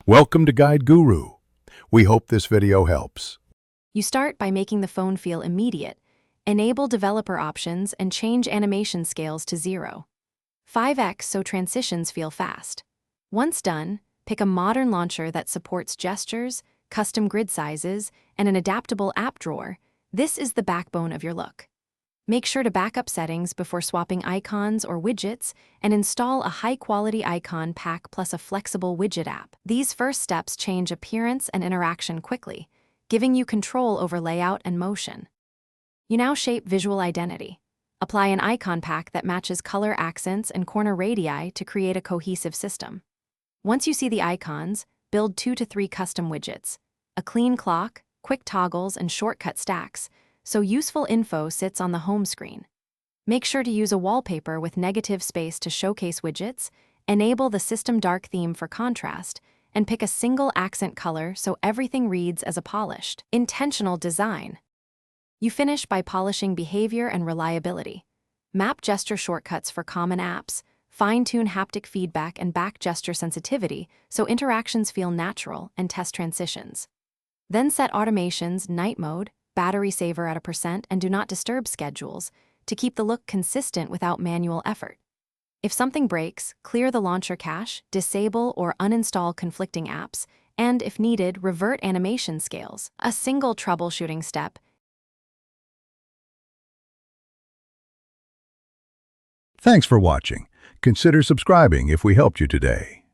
Welcome to Guide Guru. We hope this video helps. You start by making the phone feel immediate, enable developer options, and change animation scales to 0. 5x so transitions feel fast. Once done, pick a modern launcher that supports gestures, custom grid sizes, and an adaptable app drawer. This is the backbone of your look. Make sure to back up settings before swapping icons or widgets and install a high-quality icon pack plus a flexible widget app. These first steps change appearance and interaction quickly, giving you control over layout and motion. You now shape visual identity. Apply an icon pack that matches color accents and corner radii to create a cohesive system. Once you see the icons, build 2 to 3 custom widgets, a clean clock, quick toggles, and shortcut stacks, so useful info sits on the home screen. Make sure to use a wallpaper with negative space to showcase widgets, enable the system dark theme for contrast, and pick a single accent color so everything reads as a polished, intentional design. You finish by polishing behavior and reliability. Map gesture shortcuts for common apps, fine-tune haptic feedback and back gesture sensitivity so interactions feel natural, and test transitions. Then set automations, night mode, battery saver at 1%, and do not disturb schedules to keep the look consistent without manual effort. If something breaks, clear the launcher cache, disable or uninstall conflicting apps, and if needed, revert animation scales. A single troubleshooting step. Thanks for watching. Consider subscribing if we helped you today.